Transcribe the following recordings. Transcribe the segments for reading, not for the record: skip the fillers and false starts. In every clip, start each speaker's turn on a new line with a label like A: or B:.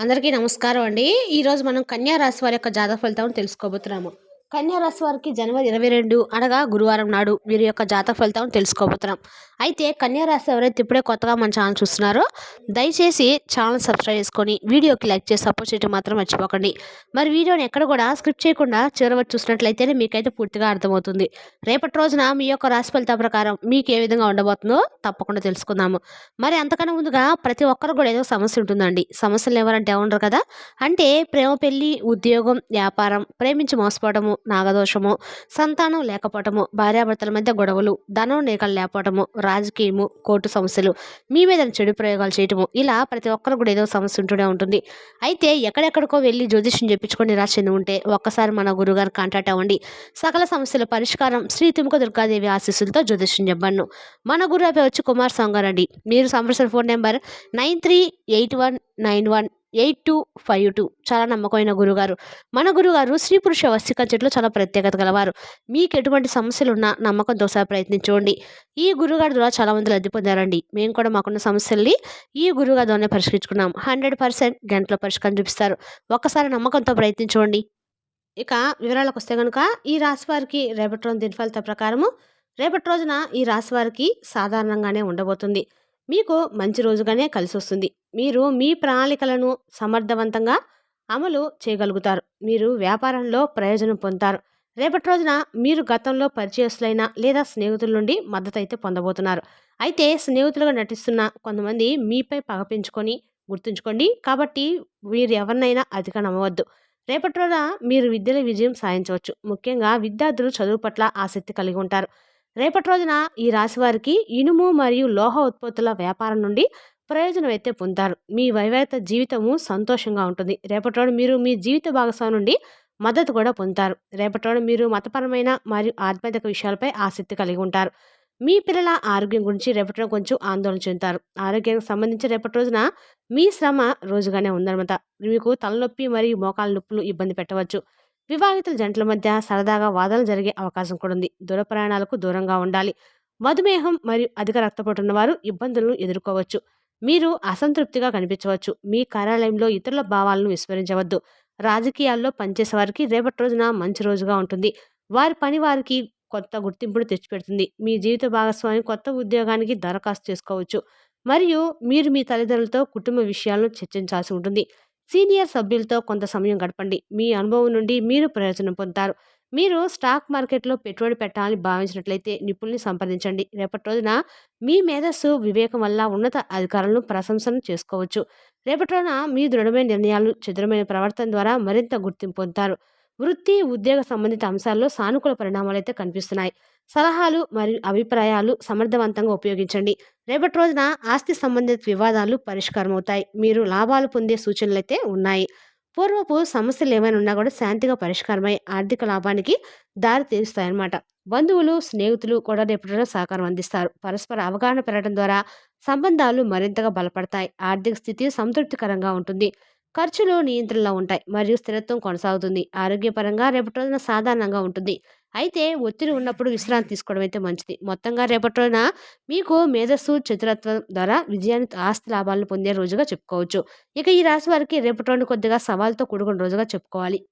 A: అందరికీ నమస్కారం అండి. ఈరోజు మనం కన్యా రాశి వారి యొక్క జాతక ఫలితాలను తెలుసుకోబోతున్నాము. కన్యా రాశి వారికి జనవరి 22 అనగా గురువారం నాడు వీరి యొక్క జాతక ఫలితాలను తెలుసుకోబోతున్నాం. అయితే కన్యా రాశి ఎవరైతే ఇప్పుడే కొత్తగా మన ఛానల్ చూస్తున్నారో దయచేసి ఛానల్ సబ్స్క్రైబ్ చేసుకొని వీడియోకి లైక్ చేసి సపోర్ట్ చేయడం మాత్రం మర్చిపోకండి. మరి వీడియోని ఎక్కడ కూడా స్క్రిప్ట్ చేయకుండా చివరి వరకు చూసినట్లయితేనే మీకైతే పూర్తిగా అర్థమవుతుంది. రేపటి రోజున మీ యొక్క రాశి ఫలితాల ప్రకారం మీకు ఏ విధంగా ఉండబోతుందో తప్పకుండా తెలుసుకుందాము. మరి అంతకన్నా ముందుగా ప్రతి ఒక్కరు కూడా ఏదో సమస్య ఉంటుందండి. సమస్యలు ఎవరంటే ఉండరు కదా. అంటే ప్రేమ, పెళ్లి, ఉద్యోగం, వ్యాపారం, ప్రేమించి మోసపోవటము, నాగదోషము, సంతానం లేకపోవటము, భార్యాభర్తల మధ్య గొడవలు, ధనం నీకలు లేకపోవటము, రాజకీయము, కోర్టు సమస్యలు, మీ మీద చెడు ప్రయోగాలు చేయటము, ఇలా ప్రతి ఒక్కరు కూడా ఏదో సమస్య ఉంటూనే ఉంటుంది. అయితే ఎక్కడెక్కడికో వెళ్ళి జ్యోతిష్యం చెప్పించుకొని నిరాశ చెంది ఉంటే ఒక్కసారి మన గురుగారు కాంటాక్ట్ అవ్వండి. సకల సమస్యల పరిష్కారం శ్రీ తుముక దుర్గాదేవి ఆశీస్సులతో జ్యోతిష్యం చెప్పను. మన గురువు పేరు వచ్చి కుమార్ సాంగార్ అండి. మీరు సంప్రదించిన ఫోన్ నెంబర్ 9381918252. చాలా నమ్మకమైన గురుగారు. మన గురుగారు స్త్రీ పురుష వశీకరణ చెట్లు చాలా ప్రత్యేకత గలవారు. మీకు ఎటువంటి సమస్యలు ఉన్నా నమ్మకంతో ఒకసారి ప్రయత్నించండి. ఈ గురుగారి ద్వారా చాలా మంది లబ్ధి పొందారండి. మేము కూడా మాకున్న సమస్యల్ని ఈ గురుగారి ద్వారానే పరిష్కరించుకున్నాం. 100% గంటలో పరిష్కారం చూపిస్తారు. ఒక్కసారి నమ్మకంతో ప్రయత్నించండి. ఇక వివరాలకు వస్తే గనుక ఈ రాశి వారికి రేపటి రోజు దిన ఫలితాల ప్రకారము రేపటి రోజున ఈ రాశి వారికి సాధారణంగానే ఉండబోతుంది. మీకు మంచి రోజుగానే కలిసి వస్తుంది. మీరు మీ ప్రణాళికలను సమర్థవంతంగా అమలు చేయగలుగుతారు. మీరు వ్యాపారంలో ప్రయోజనం పొందుతారు. రేపటి రోజున మీరు గతంలో పరిచయస్తులైన లేదా స్నేహితుల నుండి మద్దతు అయితే పొందబోతున్నారు. అయితే స్నేహితులుగా నటిస్తున్న కొంతమంది మీపై పగ పెంచుకొని గుర్తుంచుకోండి. కాబట్టి మీరు ఎవరినైనా అతిగా నమ్మవద్దు. రేపటి రోజున మీరు విద్యలో విజయం సాధించవచ్చు. ముఖ్యంగా విద్యార్థులు చదువు పట్ల ఆసక్తి కలిగి ఉంటారు. రేపటి రోజున ఈ రాశి వారికి ఇనుము మరియు లోహ ఉత్పత్తుల వ్యాపారం నుండి ప్రయోజనం అయితే పొందుతారు. మీ వైవాహిక జీవితము సంతోషంగా ఉంటుంది. రేపటి రోజు మీరు మీ జీవిత భాగస్వామి నుండి మద్దతు కూడా పొందుతారు. రేపటి రోజు మీరు మతపరమైన మరియు ఆధ్యాత్మిక విషయాలపై ఆసక్తి కలిగి ఉంటారు. మీ పిల్లల ఆరోగ్యం గురించి రేపటి రోజు కొంచెం ఆందోళన చెందుతారు. ఆరోగ్యానికి సంబంధించి రేపటి రోజున మీ శ్రమ రోజుగానే ఉందన్నమాట. మీకు తలనొప్పి మరియు మోకాల నొప్పులు ఇబ్బంది పెట్టవచ్చు. వివాహితుల జంటల మధ్య సరదాగా వాదనలు జరిగే అవకాశం కూడా ఉంది. దూర ప్రయాణాలకు దూరంగా ఉండాలి. మధుమేహం మరియు అధిక రక్తపోటు ఉన్నవారు ఇబ్బందులను ఎదుర్కోవచ్చు. మీరు అసంతృప్తిగా కనిపించవచ్చు. మీ కార్యాలయంలో ఇతరుల భావాలను విస్మరించవద్దు. రాజకీయాల్లో పనిచేసే వారికి రేపటి రోజున మంచి రోజుగా ఉంటుంది. వారి పని వారికి కొత్త గుర్తింపును తెచ్చిపెడుతుంది. మీ జీవిత భాగస్వామి కొత్త ఉద్యోగానికి దరఖాస్తు చేసుకోవచ్చు. మరియు మీరు మీ తల్లిదండ్రులతో కుటుంబ విషయాలను చర్చించాల్సి ఉంటుంది. సీనియర్ సభ్యులతో కొంత సమయం గడపండి. మీ అనుభవం నుండి మీరు ప్రయోజనం పొందుతారు. మీరు స్టాక్ మార్కెట్లో పెట్టుబడి పెట్టాలని భావించినట్లయితే నిపుణుల్ని సంప్రదించండి. రేపటి రోజున మీ మేధస్సు, వివేకం వల్ల ఉన్నత అధికారులను ప్రశంసను చేసుకోవచ్చు. రేపటి రోజున మీ దృఢమైన నిర్ణయాలు, చతురమైన ప్రవర్తన ద్వారా మరింత గుర్తింపు పొందుతారు. వృత్తి, ఉద్యోగ సంబంధిత అంశాల్లో సానుకూల పరిణామాలు అయితే కనిపిస్తున్నాయి. సలహాలు మరియు అభిప్రాయాలు సమర్థవంతంగా ఉపయోగించండి. రేపటి రోజున ఆస్తి సంబంధిత వివాదాలు పరిష్కారం అవుతాయి. మీరు లాభాలు పొందే సూచనలైతే ఉన్నాయి. పూర్వపు సమస్యలు ఏమైనా ఉన్నా కూడా శాంతిగా పరిష్కారమై ఆర్థిక లాభానికి దారి తీస్తాయన్నమాట. బంధువులు, స్నేహితులు కూడా రేపటి రోజున సహకారం అందిస్తారు. పరస్పర అవగాహన పెరగడం ద్వారా సంబంధాలు మరింతగా బలపడతాయి. ఆర్థిక స్థితి సంతృప్తికరంగా ఉంటుంది. ఖర్చులు నియంత్రణలో ఉంటాయి మరియు స్థిరత్వం కొనసాగుతుంది. ఆరోగ్యపరంగా రేపటి రోజున సాధారణంగా ఉంటుంది. అయితే ఒత్తిడి ఉన్నప్పుడు విశ్రాంతి తీసుకోవడం అయితే మంచిది. మొత్తంగా రేపటి రోజున మీకు మేధస్సు, చతురత్వం ద్వారా విజయాన్ని, ఆస్తి లాభాలను పొందే రోజుగా చెప్పుకోవచ్చు. ఇక ఈ రాశి వారికి రేపటి రోజున కొద్దిగా సవాల్తో కూడుకున్న రోజుగా చెప్పుకోవాలి.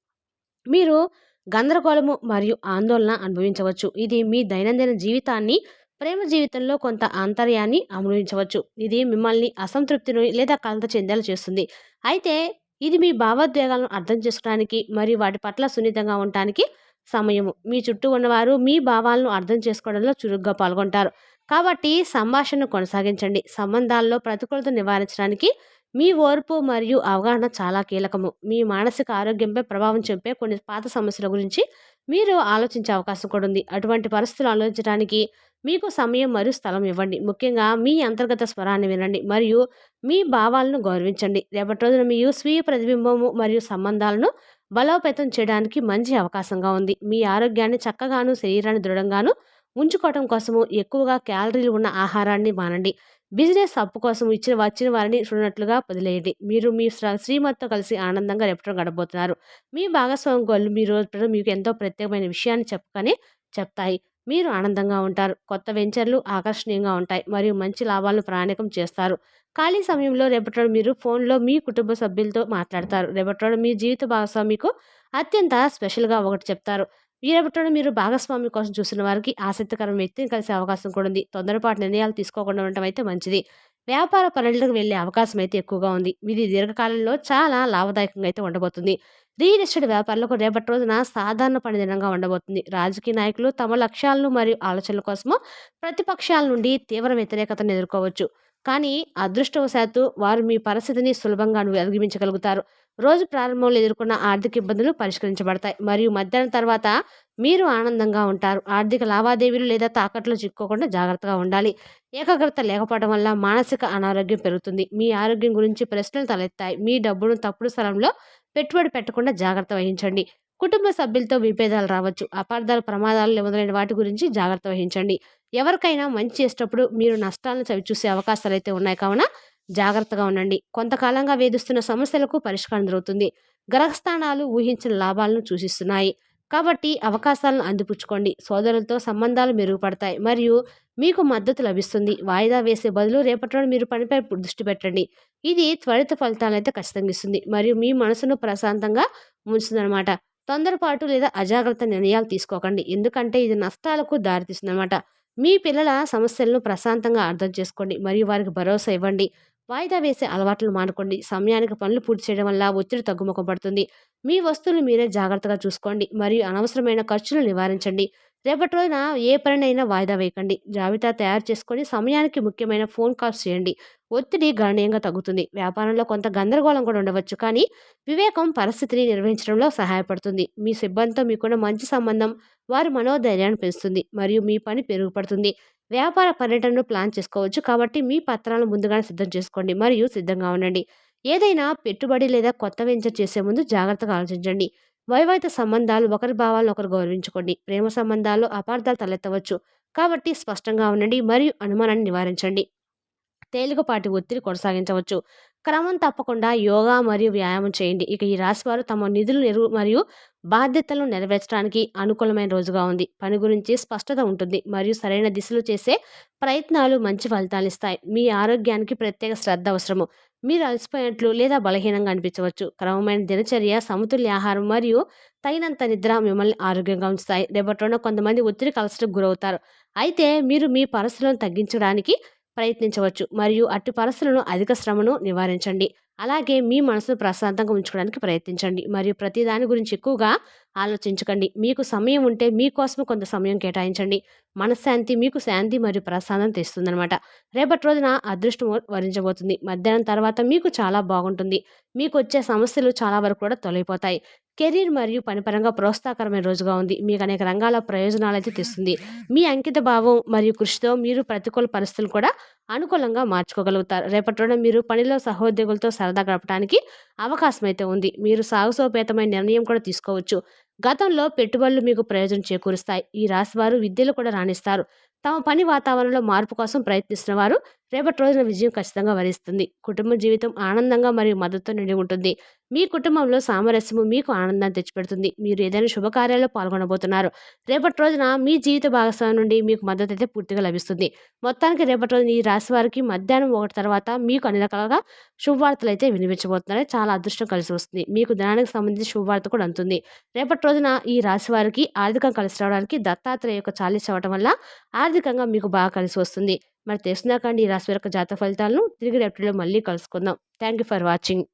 A: మీరు గందరగోళము మరియు ఆందోళన అనుభవించవచ్చు. ఇది మీ దైనందిన జీవితాన్ని, ప్రేమ జీవితంలో కొంత ఆంతర్యాన్ని అనుభవించవచ్చు. ఇది మిమ్మల్ని అసంతృప్తిని లేదా కలత చెందేలా చేస్తుంది. అయితే ఇది మీ భావోద్వేగాలను అర్థం చేసుకోవడానికి మరియు వాటి పట్ల సున్నితంగా ఉండటానికి సమయము. మీ చుట్టూ ఉన్నవారు మీ భావాలను అర్థం చేసుకోవడంలో చురుగ్గా పాల్గొంటారు. కాబట్టి సంభాషణను కొనసాగించండి. సంబంధాల్లో ప్రతికూలత నివారించడానికి మీ ఓర్పు మరియు అవగాహన చాలా కీలకము. మీ మానసిక ఆరోగ్యంపై ప్రభావం చూపే కొన్ని పాత సమస్యల గురించి మీరు ఆలోచించే అవకాశం కూడా ఉంది. అటువంటి పరిస్థితులు ఆలోచించడానికి మీకు సమయం మరియు స్థలం ఇవ్వండి. ముఖ్యంగా మీ అంతర్గత స్వరాన్ని వినండి మరియు మీ భావాలను గౌరవించండి. రేపటి రోజున మీ స్వీయ ప్రతిబింబము మరియు సంబంధాలను బలోపేతం చేయడానికి మంచి అవకాశంగా ఉంది. మీ ఆరోగ్యాన్ని చక్కగాను, శరీరాన్ని దృఢంగాను ఉంచుకోవటం కోసము ఎక్కువగా క్యాలరీలు ఉన్న ఆహారాన్ని మానండి. బిజినెస్ అప్పు కోసం వచ్చిన వారిని చూడనట్లుగా వదిలేయండి. మీరు మీ శ్రీమతితో కలిసి ఆనందంగా రేపటి గడపబోతున్నారు. మీ భాగస్వామి గోళ్ళు మీ రోజు మీకు ఎంతో ప్రత్యేకమైన విషయాన్ని చెప్పకనే చెప్తాయి. మీరు ఆనందంగా ఉంటారు. కొత్త వెంచర్లు ఆకర్షణీయంగా ఉంటాయి మరియు మంచి లాభాలను ప్రయాణికం చేస్తారు. ఖాళీ సమయంలో రేపటి రోజు మీరు ఫోన్‌లో మీ కుటుంబ సభ్యులతో మాట్లాడతారు. రేపటి రోజు మీ జీవిత భాగస్వామికు అత్యంత స్పెషల్‌గా ఒకటి చెప్తారు. ఈ రేపటి రోజు మీరు భాగస్వామి కోసం చూస్తున్న వారికి ఆసక్తికరమైన వ్యక్తిని కలిసే అవకాశం కూడా ఉంది. తొందరపాటు నిర్ణయాలు తీసుకోకుండా ఉండటం అయితే మంచిది. వ్యాపార పనులకు వెళ్ళే అవకాశం అయితే ఎక్కువగా ఉంది. ఇది దీర్ఘకాలంలో చాలా లాభదాయకంగా అయితే ఉండబోతుంది. రియల్ ఎస్టేట్ వ్యాపారులకు రేపటి రోజున సాధారణ పని దినంగా ఉండబోతుంది. రాజకీయ నాయకులు తమ లక్ష్యాలను మరియు ఆలోచనల కోసము ప్రతిపక్షాల నుండి తీవ్ర వ్యతిరేకతను ఎదుర్కోవచ్చు. కానీ అదృష్టవశాత్తు వారు మీ పరిస్థితిని సులభంగా అధిగమించగలుగుతారు. రోజు ప్రారంభంలో ఎదుర్కొన్న ఆర్థిక ఇబ్బందులు పరిష్కరించబడతాయి మరియు మధ్యాహ్నం తర్వాత మీరు ఆనందంగా ఉంటారు. ఆర్థిక లావాదేవీలు లేదా తాకట్లో చిక్కుకోకుండా జాగ్రత్తగా ఉండాలి. ఏకాగ్రత లేకపోవడం వల్ల మానసిక అనారోగ్యం పెరుగుతుంది. మీ ఆరోగ్యం గురించి ప్రశ్నలు తలెత్తాయి. మీ డబ్బును తప్పుడు స్థలంలో పెట్టుబడి పెట్టకుండా జాగ్రత్త వహించండి. కుటుంబ సభ్యులతో విభేదాలు రావచ్చు. అపార్థాలు, ప్రమాదాలు మొదలైన వాటి గురించి జాగ్రత్త వహించండి. ఎవరికైనా మంచి చేసేటప్పుడు మీరు నష్టాలను చవిచూసే అవకాశాలైతే ఉన్నాయి కావున జాగ్రత్తగా ఉండండి. కొంతకాలంగా వేధిస్తున్న సమస్యలకు పరిష్కారం దొరుకుతుంది. గ్రహస్థానాలు ఊహించిన లాభాలను సూచిస్తున్నాయి. కాబట్టి అవకాశాలను అందిపుచ్చుకోండి. సోదరులతో సంబంధాలు మెరుగుపడతాయి మరియు మీకు మద్దతు లభిస్తుంది. వాయిదా వేసే బదులు రేపటి రోజు మీరు పనిపై దృష్టి పెట్టండి. ఇది త్వరిత ఫలితాలనైతే ఖచ్చితంగా ఇస్తుంది మరియు మీ మనసును ప్రశాంతంగా ఉంచుతుందనమాట. తొందరపాటు లేదా అజాగ్రత్త నిర్ణయాలు తీసుకోకండి. ఎందుకంటే ఇది నష్టాలకు దారితీస్తుందనమాట. మీ పిల్లల సమస్యలను ప్రశాంతంగా అర్థం చేసుకోండి మరియు వారికి భరోసా ఇవ్వండి. వాయిదా వేసే అలవాట్లు మానుకోండి. సమయానికి పనులు పూర్తి చేయడం వల్ల ఒత్తిడి తగ్గుముఖం పడుతుంది. మీ వస్తువులు మీరే జాగ్రత్తగా చూసుకోండి మరియు అనవసరమైన ఖర్చులు నివారించండి. రేపటి రోజున ఏ పనినైనా వాయిదా వేయకండి. జాబితా తయారు చేసుకొని సమయానికి ముఖ్యమైన ఫోన్ కాల్స్ చేయండి. ఒత్తిడి గణనీయంగా తగ్గుతుంది. వ్యాపారంలో కొంత గందరగోళం కూడా ఉండవచ్చు, కానీ వివేకం పరిస్థితిని నిర్వహించడంలో సహాయపడుతుంది. మీ సిబ్బందితో మీకున్న మంచి సంబంధం వారి మనోధైర్యాన్ని పెంచుతుంది మరియు మీ పని మెరుగుపడుతుంది. వ్యాపార పర్యటనను ప్లాన్ చేసుకోవచ్చు, కాబట్టి మీ పత్రాలను ముందుగానే సిద్ధం చేసుకోండి మరియు సిద్ధంగా ఉండండి. ఏదైనా పెట్టుబడి లేదా కొత్త వెంచర్ చేసే ముందు జాగ్రత్తగా ఆలోచించండి. వైవాహిక సంబంధాలు ఒకరి భావాలను ఒకరు గౌరవించుకోండి. ప్రేమ సంబంధాల్లో అపార్థాలు తలెత్తవచ్చు, కాబట్టి స్పష్టంగా ఉండండి మరియు అనుమానాన్ని నివారించండి. తేలికపాటి ఒత్తిడి కొనసాగించవచ్చు. క్రమం తప్పకుండా యోగా మరియు వ్యాయామం చేయండి. ఇక ఈ రాశివారు తమ నిధులు మరియు బాధ్యతలను నెరవేర్చడానికి అనుకూలమైన రోజుగా ఉంది. పని గురించి స్పష్టత ఉంటుంది మరియు సరైన దిశలో చేసే ప్రయత్నాలు మంచి ఫలితాలు ఇస్తాయి. మీ ఆరోగ్యానికి ప్రత్యేక శ్రద్ధ అవసరము. మీరు అలసిపోయినట్లు లేదా బలహీనంగా అనిపించవచ్చు. క్రమమైన దినచర్య, సమతుల్య ఆహారం మరియు తగినంత నిద్ర మిమ్మల్ని ఆరోగ్యంగా ఉంచుతాయి. రేపటి రోజున కొంతమంది ఒత్తిడికి అలసటకు గురవుతారు. అయితే మీరు మీ పరిస్థితులను తగ్గించడానికి ప్రయత్నించవచ్చు మరియు అట్టి పరిస్థితులను అధిక శ్రమను నివారించండి. అలాగే మీ మనసును ప్రశాంతంగా ఉంచుకోవడానికి ప్రయత్నించండి మరియు ప్రతి దాని గురించి ఎక్కువగా ఆలోచించకండి. మీకు సమయం ఉంటే మీకోసం కొంత సమయం కేటాయించండి. మనశ్శాంతి మీకు శాంతి మరియు ప్రశాంతత తెస్తుందనమాట. రేపటి రోజున అదృష్టం వరించబోతుంది. మధ్యాహ్నం తర్వాత మీకు చాలా బాగుంటుంది. మీకు వచ్చే సమస్యలు చాలా వరకు కూడా తొలగిపోతాయి. కెరీర్ మరియు పనిపరంగా ప్రోత్సాహకరమైన రోజుగా ఉంది. మీకు అనేక రంగాల ప్రయోజనాలైతే తెస్తుంది. మీ అంకిత భావం మరియు కృషితో మీరు ప్రతికూల పరిస్థితులు కూడా అనుకూలంగా మార్చుకోగలుగుతారు. రేపటి రోజున మీరు పనిలో సహోద్యోగులతో సరదా గడపడానికి అవకాశం అయితే ఉంది. మీరు సాహసోపేతమైన నిర్ణయం కూడా తీసుకోవచ్చు. గతంలో పెట్టుబడులు మీకు ప్రయోజనం చేకూరుస్తాయి. ఈ రాశివారు విద్యలో కూడా రాణిస్తారు. తమ పని వాతావరణంలో మార్పు కోసం ప్రయత్నిస్తున్న వారు రేపటి రోజున విజయం ఖచ్చితంగా వరిస్తుంది. కుటుంబ జీవితం ఆనందంగా మరియు మద్దతుతో నిండి ఉంటుంది. మీ కుటుంబంలో సామరస్యము మీకు ఆనందాన్ని తెచ్చిపెడుతుంది. మీరు ఏదైనా శుభకార్యాల్లో పాల్గొనబోతున్నారు. రేపటి రోజున మీ జీవిత భాగస్వామి నుండి మీకు మద్దతు అయితే పూర్తిగా లభిస్తుంది. మొత్తానికి రేపటి రోజున ఈ రాశి వారికి మధ్యాహ్నం 1 తర్వాత మీకు అన్ని రకాలుగా శుభవార్తలు అయితే వినిపించబోతున్నారు. చాలా అదృష్టం కలిసి వస్తుంది. మీకు ధనానికి సంబంధించిన శుభవార్త కూడా అందుతుంది. రేపటి రోజున ఈ రాశి వారికి ఆర్థికంగా కలిసి రావడానికి దత్తాత్రేయ యొక్క చాలీస అవ్వటం వల్ల ఆర్థికంగా మీకు బాగా కలిసి వస్తుంది. మరి తెలిసిందాకండి ఈ రాశి వారి యొక్క జాతక ఫలితాలను తిరిగి రేపటిలో మళ్ళీ కలుసుకుందాం. Thank you for watching.